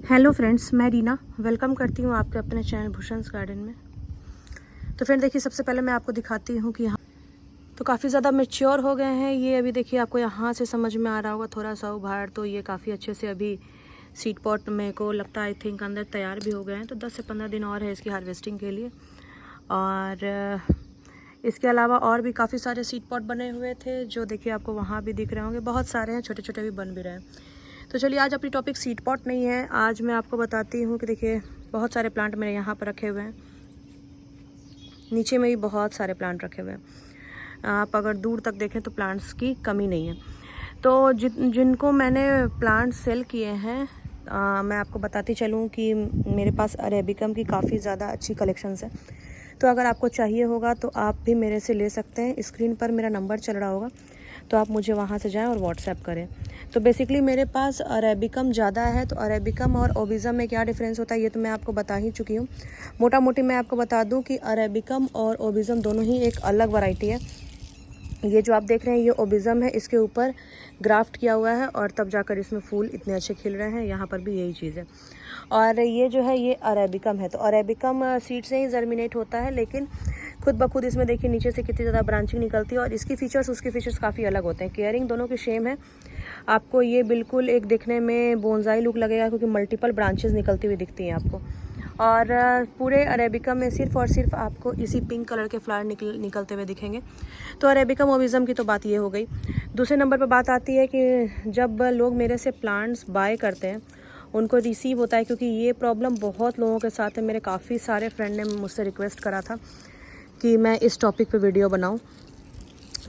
Hello friends, मैं Reena welcome करती हूँ आपके अपने चैनल भूषण्स गार्डन में। तो फ्रेंड देखिए, सबसे पहले मैं आपको दिखाती हूँ कि यहाँ तो काफ़ी ज़्यादा मैच्योर हो गए हैं ये। अभी देखिए, आपको यहाँ से समझ में आ रहा होगा थोड़ा सा उभार, तो ये काफ़ी अच्छे से अभी सीड पॉट मेरे को लगता है आई थिंक अंदर तैयार भी हो गए हैं। तो 10 से 15 दिन और है इसकी हार्वेस्टिंग के लिए। और इसके अलावा और भी काफ़ी सारे सीड पॉट बने हुए थे जो देखिए आपको वहाँ भी दिख रहे होंगे, बहुत सारे हैं, छोटे छोटे भी बन भी रहे हैं। तो चलिए, आज अपनी टॉपिक सीड पॉट नहीं है, आज मैं आपको बताती हूँ कि देखिए बहुत सारे प्लांट मेरे यहाँ पर रखे हुए हैं। नीचे में भी बहुत सारे प्लांट रखे हुए हैं। आप अगर दूर तक देखें तो प्लांट्स की कमी नहीं है। तो जिनको मैंने प्लांट सेल किए हैं, मैं आपको बताती चलूँ कि मेरे पास अरेबिकम की काफ़ी ज़्यादा अच्छी कलेक्शंस है। तो अगर आपको चाहिए होगा तो आप भी मेरे से ले सकते हैं। स्क्रीन पर मेरा नंबर चल रहा होगा, तो आप मुझे वहाँ से जाएं और व्हाट्सएप करें। तो बेसिकली मेरे पास अरेबिकम ज़्यादा है। तो अरेबिकम और ओबिज़म में क्या डिफरेंस होता है ये तो मैं आपको बता ही चुकी हूँ। मोटा मोटी मैं आपको बता दूँ कि अरेबिकम और ओबिज़म दोनों ही एक अलग वैरायटी है। ये जो आप देख रहे हैं ये ओबिज़म है, इसके ऊपर ग्राफ्ट किया हुआ है और तब जाकर इसमें फूल इतने अच्छे खिल रहे हैं। यहाँ पर भी यही चीज़ है। और ये जो है ये अरेबिकम है। तो अरेबिकम सीड से ही जर्मिनेट होता है, लेकिन खुद ब खुद इसमें देखिए नीचे से कितनी ज़्यादा ब्रांचिंग निकलती है और इसकी फीचर्स उसके फीचर्स काफ़ी अलग होते हैं। केयरिंग दोनों की सेम है। आपको ये बिल्कुल एक दिखने में बोनसाई लुक लगेगा क्योंकि मल्टीपल ब्रांचेस निकलती हुई दिखती हैं आपको। और पूरे अरेबिकम में सिर्फ और सिर्फ आपको इसी पिंक कलर के फ्लावर निकलते हुए दिखेंगे। तो अरेबिकम ओबिज़म की तो बात ये हो गई। दूसरे नंबर पर बात आती है कि जब लोग मेरे से प्लांट्स बाय करते हैं उनको रिसीव होता है, क्योंकि ये प्रॉब्लम बहुत लोगों के साथ है। मेरे काफ़ी सारे फ्रेंड ने मुझसे रिक्वेस्ट करा था कि मैं इस टॉपिक पे वीडियो बनाऊं।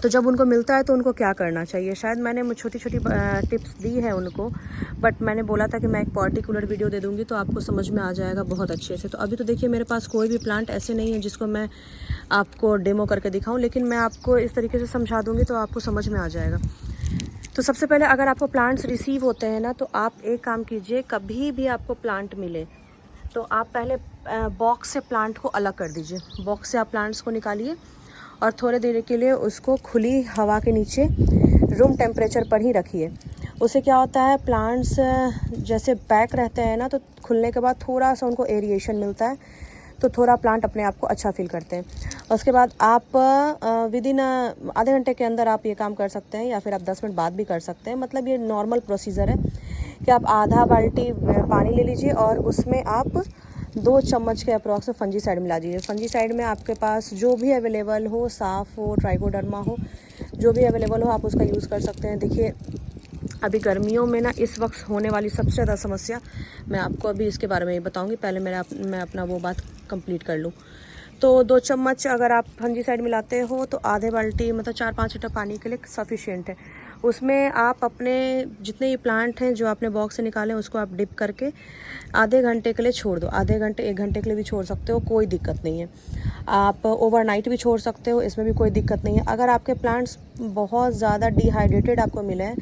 तो जब उनको मिलता है तो उनको क्या करना चाहिए, शायद मैंने छोटी छोटी टिप्स दी है उनको, बट मैंने बोला था कि मैं एक पर्टिकुलर वीडियो दे दूंगी तो आपको समझ में आ जाएगा बहुत अच्छे से। तो अभी तो देखिए मेरे पास कोई भी प्लांट ऐसे नहीं है जिसको मैं आपको डेमो करके दिखाऊं, लेकिन मैं आपको इस तरीके से समझा दूंगी तो आपको समझ में आ जाएगा। तो सबसे पहले अगर आपको प्लांट्स रिसीव होते हैं ना, तो आप एक काम कीजिए, कभी भी आपको प्लांट मिले तो आप पहले बॉक्स से प्लांट को अलग कर दीजिए। बॉक्स से आप प्लांट्स को निकालिए और थोड़े देर के लिए उसको खुली हवा के नीचे रूम टेम्परेचर पर ही रखिए। उससे क्या होता है, प्लांट्स जैसे पैक रहते हैं ना, तो खुलने के बाद थोड़ा सा उनको एरिएशन मिलता है, तो थोड़ा प्लांट अपने आप को अच्छा फील करते हैं। उसके बाद आप विदिन आधे घंटे के अंदर आप ये काम कर सकते हैं, या फिर आप 10 मिनट बाद भी कर सकते हैं। मतलब ये नॉर्मल प्रोसीजर है कि आप आधा बाल्टी पानी ले लीजिए और उसमें आप 2 चम्मच के अप्रॉक्स फंजीसाइड मिला दीजिए। फंजीसाइड में आपके पास जो भी अवेलेबल हो, साफ हो, ट्राइकोडर्मा हो, जो भी अवेलेबल हो आप उसका यूज़ कर सकते हैं। देखिए अभी गर्मियों में ना इस वक्त होने वाली सबसे ज़्यादा समस्या, मैं आपको अभी इसके बारे में ही बताऊंगी। पहले मैं अपना वो बात कंप्लीट कर लूँ। तो 2 चम्मच अगर आप फंजीसाइड मिलाते हो तो आधे बाल्टी मतलब 4-5 लीटर पानी के लिए सफिशिएंट है। उसमें आप अपने जितने ये प्लांट हैं जो आपने बॉक्स से निकाले उसको आप डिप करके आधे घंटे के लिए छोड़ दो। आधे घंटे 1 घंटे के लिए भी छोड़ सकते हो, कोई दिक्कत नहीं है। आप ओवरनाइट भी छोड़ सकते हो, इसमें भी कोई दिक्कत नहीं है। अगर आपके प्लांट्स बहुत ज़्यादा डिहाइड्रेटेड आपको मिले हैं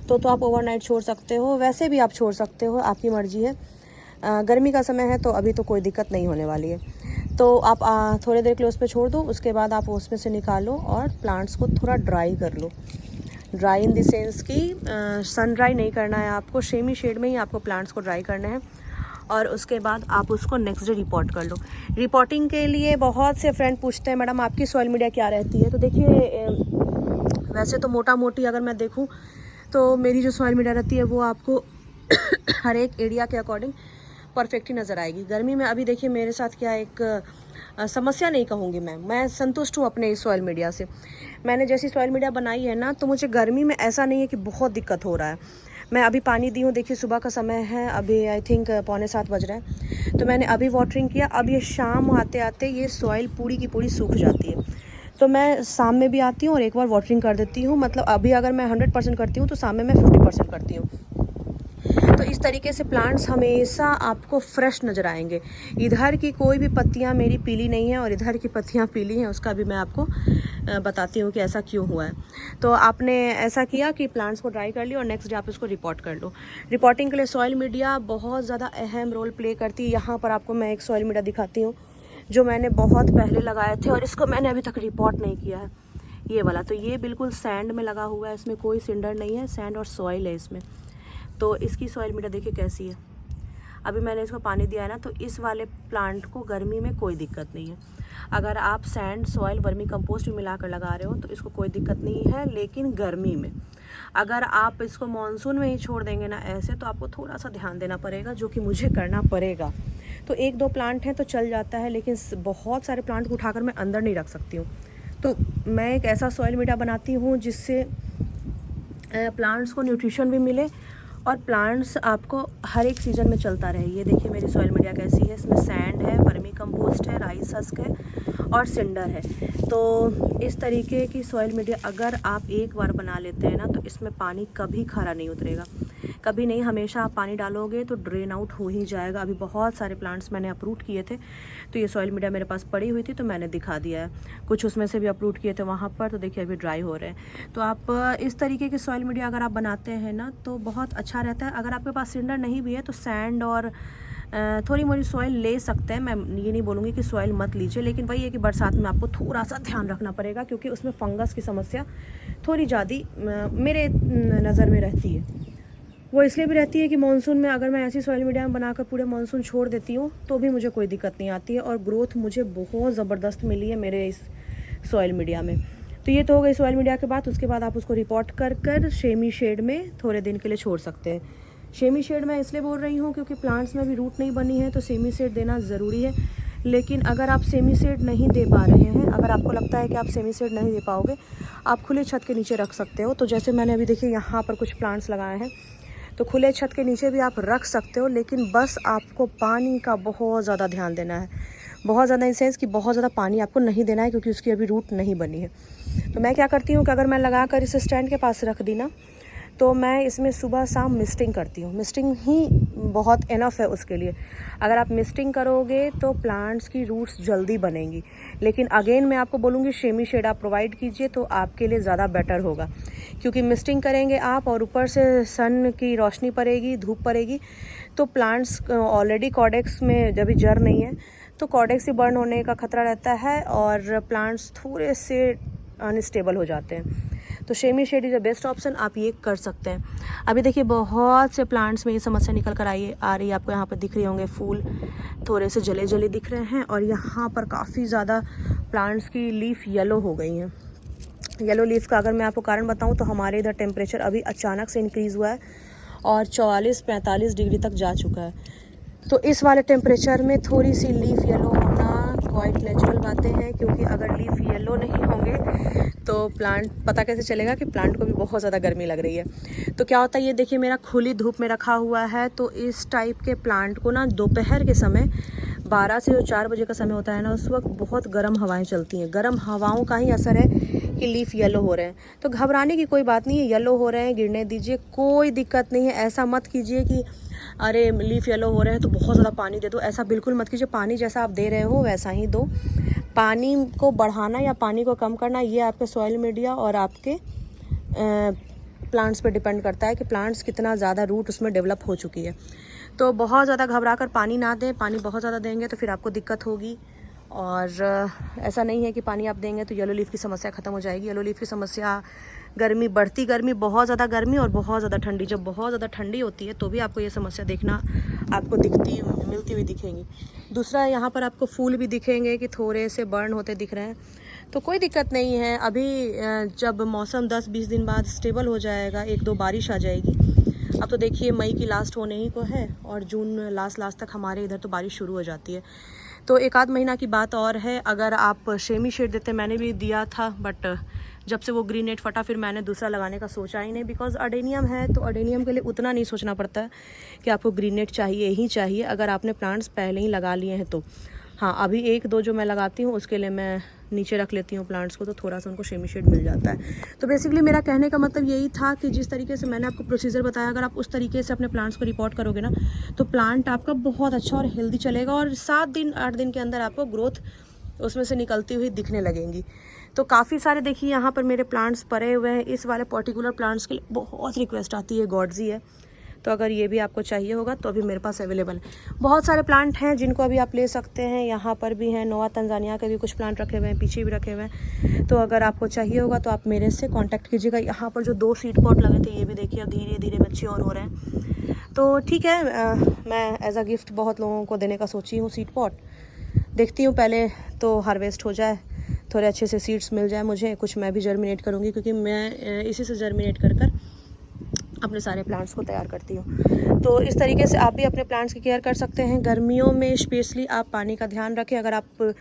तो आप ओवरनाइट छोड़ सकते हो, वैसे भी आप छोड़ सकते हो, आपकी मर्ज़ी है। गर्मी का समय है तो अभी तो कोई दिक्कत नहीं होने वाली है। तो आप थोड़ी देर के लिए उस पर छोड़ दो, उसके बाद आप उसमें से निकालो और प्लांट्स को थोड़ा ड्राई कर लो। ड्राई इन द सेंस कि सन ड्राई नहीं करना है आपको, सेमी शेड में ही आपको प्लांट्स को ड्राई करना है। और उसके बाद आप उसको नेक्स्ट डे रिपोर्ट कर लो। रिपोर्टिंग के लिए बहुत से फ्रेंड पूछते हैं मैडम आपकी सॉइल मीडिया क्या रहती है। तो देखिए वैसे तो मोटा मोटी अगर मैं देखूँ तो मेरी जो सॉइल मीडिया रहती है वो आपको हर एक एरिया के अकॉर्डिंग परफेक्ट ही नज़र आएगी। गर्मी में अभी देखिए मेरे साथ क्या एक समस्या नहीं कहूँगी, मैं संतुष्ट हूँ अपने इस सॉइल मीडिया से। मैंने जैसी सॉइल मीडिया बनाई है ना, तो मुझे गर्मी में ऐसा नहीं है कि बहुत दिक्कत हो रहा है। मैं अभी पानी दी हूँ, देखिए सुबह का समय है, अभी आई थिंक 6:45 बज रहे हैं। तो मैंने अभी वाटरिंग किया, अब ये शाम आते आते ये सॉइल पूरी की पूरी सूख जाती है। तो मैं शाम में भी आती हूँ और एक बार वाटरिंग कर देती हूँ। मतलब अभी अगर मैं 100% करती हूँ तो शाम में मैं 50% करती हूँ। तो इस तरीके से प्लांट्स हमेशा आपको फ्रेश नज़र आएंगे। इधर की कोई भी पत्तियां मेरी पीली नहीं है और इधर की पत्तियां पीली हैं, उसका भी मैं आपको बताती हूँ कि ऐसा क्यों हुआ है। तो आपने ऐसा किया कि प्लांट्स को ड्राई कर लिया और नेक्स्ट डे आप इसको रिपोर्ट कर लो। रिपोर्टिंग के लिए सॉइल मीडिया बहुत ज़्यादा अहम रोल प्ले करती है। यहाँ पर आपको मैं एक सॉइल मीडिया दिखाती हूँ जो मैंने बहुत पहले लगाए थे और इसको मैंने अभी तक रिपोर्ट नहीं किया है, ये वाला। तो ये बिल्कुल सैंड में लगा हुआ है, इसमें कोई सिंडर नहीं है, सैंड और सॉइल है इसमें। तो इसकी सॉइल मीडिया देखिए कैसी है। अभी मैंने इसको पानी दिया है ना, तो इस वाले प्लांट को गर्मी में कोई दिक्कत नहीं है। अगर आप सैंड, सॉइल, वर्मी कंपोस्ट भी मिलाकर लगा रहे हो तो इसको कोई दिक्कत नहीं है। लेकिन गर्मी में अगर आप इसको मानसून में ही छोड़ देंगे ना ऐसे, तो आपको थोड़ा सा ध्यान देना पड़ेगा, जो कि मुझे करना पड़ेगा। तो 1-2 प्लांट हैं तो चल जाता है, लेकिन बहुत सारे प्लांट को उठाकर मैं अंदर नहीं रख सकती हूँ। तो मैं एक ऐसा सॉइल मीडिया बनाती हूँ जिससे प्लांट्स को न्यूट्रिशन भी मिले और प्लांट्स आपको हर एक सीज़न में चलता रहे। ये देखिए मेरी सॉइल मीडिया कैसी है। इसमें सैंड है, वर्मी कंपोस्ट है, राइस हस्क है और सिंडर है। तो इस तरीके की सॉइल मीडिया अगर आप एक बार बना लेते हैं ना, तो इसमें पानी कभी खारा नहीं उतरेगा, कभी नहीं। हमेशा आप पानी डालोगे तो ड्रेन आउट हो ही जाएगा। अभी बहुत सारे प्लांट्स मैंने अपरूट किए थे, तो ये सॉइल मीडिया मेरे पास पड़ी हुई थी तो मैंने दिखा दिया है। कुछ उसमें से भी अपरूट किए थे वहाँ पर, तो देखिए अभी ड्राई हो रहे हैं। तो आप इस तरीके की सॉइल मीडिया अगर आप बनाते हैं ना तो बहुत अच्छा रहता है। अगर आपके पास सिंडर नहीं भी है तो सैंड और थोड़ी मोड़ी सॉइल ले सकते हैं। मैं ये नहीं बोलूँगी कि सॉइल मत लीजिए, लेकिन वही है कि बरसात में आपको थोड़ा सा ध्यान रखना पड़ेगा, क्योंकि उसमें फंगस की समस्या थोड़ी ज़्यादा मेरे नज़र में रहती है। वो इसलिए भी रहती है कि मानसून में अगर मैं ऐसी सॉइल मीडिया बनाकर पूरे मानसून छोड़ देती हूँ तो भी मुझे कोई दिक्कत नहीं आती है, और ग्रोथ मुझे बहुत ज़बरदस्त मिली है मेरे इस सॉइल मीडिया में। तो ये तो हो गई सॉइल मीडिया के बाद। उसके बाद आप उसको रिपोर्ट कर सेमी शेड में थोड़े दिन के लिए छोड़ सकते हैं। सेमी शेड मैं इसलिए बोल रही हूँ क्योंकि प्लांट्स में भी रूट नहीं बनी है, तो सेमी शेड देना ज़रूरी है। लेकिन अगर आप सेमी शेड नहीं दे पा रहे हैं, अगर आपको लगता है कि आप सेमी शेड नहीं दे पाओगे, आप खुले छत के नीचे रख सकते हो। तो जैसे मैंने अभी देखिए यहाँ पर कुछ प्लांट्स लगाए हैं, तो खुले छत के नीचे भी आप रख सकते हो, लेकिन बस आपको पानी का बहुत ज़्यादा ध्यान देना है। बहुत ज़्यादा इन सेंस कि बहुत ज़्यादा पानी आपको नहीं देना है, क्योंकि उसकी अभी रूट नहीं बनी है। तो मैं क्या करती हूँ कि अगर मैं लगा कर इस स्टैंड के पास रख दी ना, तो मैं इसमें सुबह शाम मिस्टिंग करती हूँ। मिस्टिंग ही बहुत इनफ है उसके लिए। अगर आप मिस्टिंग करोगे तो प्लांट्स की रूट्स जल्दी बनेंगी। लेकिन अगेन मैं आपको बोलूँगी सेमी शेड आप प्रोवाइड कीजिए तो आपके लिए ज़्यादा बेटर होगा, क्योंकि मिस्टिंग करेंगे आप और ऊपर से सन की रोशनी पड़ेगी, धूप पड़ेगी, तो प्लांट्स ऑलरेडी कॉर्डेक्स में जब भी जड़ नहीं है तो कॉर्डेक्स ही बर्न होने का खतरा रहता है और प्लांट्स थोड़े से अनस्टेबल हो जाते हैं। तो semi shade is the best option, आप ये कर सकते हैं। अभी देखिए बहुत से प्लांट्स में ये समस्या निकल कर आ रही है। आपको यहाँ पर दिख रहे होंगे फूल थोड़े से जले जले दिख रहे हैं, और यहाँ पर काफ़ी ज़्यादा प्लांट्स की लीफ येलो हो गई हैं। येलो लीफ का अगर मैं आपको कारण बताऊँ तो हमारे इधर टेम्परेचर अभी अचानक से इंक्रीज़ हुआ है और 44-45 डिग्री तक जा चुका है। तो इस वाले टेम्परेचर में थोड़ी सी लीफ येलो होना क्वाइट नेचुरल बातें हैं, क्योंकि अगर लीफ येलो नहीं होंगे तो प्लांट पता कैसे चलेगा कि प्लांट को भी बहुत ज़्यादा गर्मी लग रही है। तो क्या होता है, ये देखिए मेरा खुली धूप में रखा हुआ है, तो इस टाइप के प्लांट को ना दोपहर के समय 12 से जो 4 बजे का समय होता है ना, उस वक्त बहुत गर्म हवाएं चलती हैं। गर्म हवाओं का ही असर है कि लीफ येलो हो रहे हैं। तो घबराने की कोई बात नहीं है, येलो हो रहे हैं गिरने दीजिए, कोई दिक्कत नहीं है। ऐसा मत कीजिए कि अरे लीफ येलो हो रहे हैं तो बहुत ज़्यादा पानी दे दो, ऐसा बिल्कुल मत कीजिए। पानी जैसा आप दे रहे हो वैसा ही दो। पानी को बढ़ाना या पानी को कम करना ये आपके सॉइल मीडिया और आपके प्लांट्स पे डिपेंड करता है कि प्लांट्स कितना ज़्यादा रूट उसमें डेवलप हो चुकी है। तो बहुत ज़्यादा घबरा कर पानी ना दें। पानी बहुत ज़्यादा देंगे तो फिर आपको दिक्कत होगी, और ऐसा नहीं है कि पानी आप देंगे तो येलो लीफ की समस्या ख़त्म हो जाएगी। येलो लीफ की समस्या गर्मी, बढ़ती गर्मी, बहुत ज़्यादा गर्मी और बहुत ज़्यादा ठंडी, जब बहुत ज़्यादा ठंडी होती है तो भी आपको ये समस्या देखना आपको मिलती हुई दिखेंगी। दूसरा, यहाँ पर आपको फूल भी दिखेंगे कि थोड़े से बर्न होते दिख रहे हैं, तो कोई दिक्कत नहीं है। अभी जब मौसम 10-20 दिन बाद स्टेबल हो जाएगा, 1-2 बारिश आ जाएगी। अब तो देखिए मई की लास्ट होने ही को है और जून लास्ट तक हमारे इधर तो बारिश शुरू हो जाती है। तो 1-आध महीना की बात और है। अगर आप सेमी शेड देते, मैंने भी दिया था, बट जब से वो ग्रीन नेट फटा फिर मैंने दूसरा लगाने का सोचा ही नहीं, बिकॉज अडेनियम है तो अडेनियम के लिए उतना नहीं सोचना पड़ता है कि आपको ग्रीन नेट चाहिए ही चाहिए, अगर आपने प्लांट्स पहले ही लगा लिए हैं तो। हाँ, अभी 1-2 जो मैं लगाती हूँ उसके लिए मैं नीचे रख लेती हूँ प्लांट्स को, तो थोड़ा सा उनको सेमी शेड मिल जाता है। तो बेसिकली मेरा कहने का मतलब यही था कि जिस तरीके से मैंने आपको प्रोसीजर बताया, अगर आप उस तरीके से अपने प्लांट्स को रिपोर्ट करोगे ना, तो प्लांट आपका बहुत अच्छा और हेल्दी चलेगा, और 7-8 दिन के अंदर आपको ग्रोथ उसमें से निकलती हुई दिखने लगेंगी। तो काफ़ी सारे देखिए यहाँ पर मेरे प्लांट्स पड़े हुए हैं। इस वाले पर्टिकुलर प्लांट्स के लिए बहुत रिक्वेस्ट आती है, गॉड्जी है, तो अगर ये भी आपको चाहिए होगा तो अभी मेरे पास अवेलेबल है। बहुत सारे प्लांट हैं जिनको अभी आप ले सकते हैं। यहाँ पर भी हैं, नोवा तंजानिया के भी कुछ प्लांट रखे हुए हैं, पीछे भी रखे हुए हैं। तो अगर आपको चाहिए होगा तो आप मेरे से कांटेक्ट कीजिएगा। यहाँ पर जो 2 सीड पॉट लगे थे ये भी देखिए अब धीरे धीरे मैच्योर हो रहे हैं। तो ठीक है, मैं एज अ गिफ्ट बहुत लोगों को देने का सोची हूँ सीड पॉट। देखती हूँ पहले तो हार्वेस्ट हो जाए, थोड़े अच्छे से सीड्स मिल जाए मुझे, कुछ मैं भी जर्मिनेट करूँगी, क्योंकि मैं इसी से जर्मिनेट कर अपने सारे प्लांट्स को तैयार करती हूँ। तो इस तरीके से आप भी अपने प्लांट्स की केयर कर सकते हैं। गर्मियों में स्पेशली आप पानी का ध्यान रखें। अगर आप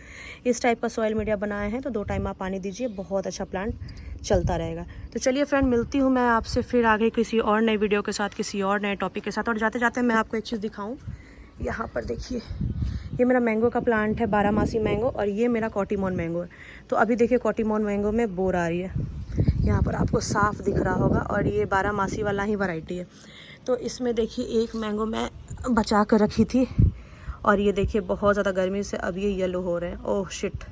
इस टाइप का सॉइल मीडिया बनाए हैं तो 2 टाइम आप पानी दीजिए, बहुत अच्छा प्लांट चलता रहेगा। तो चलिए फ्रेंड, मिलती हूँ मैं आपसे फिर आगे किसी और नई वीडियो के साथ, किसी और नए टॉपिक के साथ। और जाते जाते मैं आपको एक चीज़ दिखाऊँ, यहाँ पर देखिए, ये मेरा मैंगो का प्लांट है, 12 मासी मैंगो, और ये मेरा कॉटीमोन मैंगो है। तो अभी देखिए कॉटीमोन मैंगो में बोर आ रही है, यहाँ पर आपको साफ दिख रहा होगा, और ये 12 मासी वाला ही वैरायटी है। तो इसमें देखिए एक मैंगो मैं बचा कर रखी थी, और ये देखिए बहुत ज़्यादा गर्मी से अब ये येलो हो रहे हैं। ओह शिट,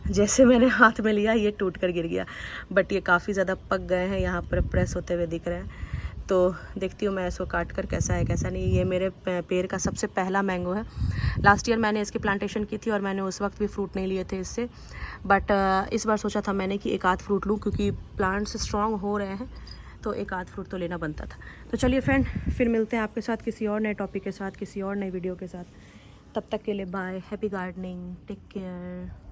जैसे मैंने हाथ में लिया ये टूट कर गिर गया, बट ये काफ़ी ज़्यादा पक गए हैं, यहाँ पर प्रेस होते हुए दिख रहे हैं। तो देखती हूँ मैं इसको काट कर कैसा है कैसा नहीं। ये मेरे पेड़ का सबसे पहला मैंगो है। लास्ट ईयर मैंने इसकी प्लांटेशन की थी और मैंने उस वक्त भी फ्रूट नहीं लिए थे इससे, बट इस बार सोचा था मैंने कि एक आध फ्रूट लूँ, क्योंकि प्लांट्स स्ट्रॉन्ग हो रहे हैं तो एक आध फ्रूट तो लेना बनता था। तो चलिए फ्रेंड, फिर मिलते हैं आपके साथ किसी और नए टॉपिक के साथ, किसी और नई वीडियो के साथ। तब तक के लिए bye, happy gardening, take care.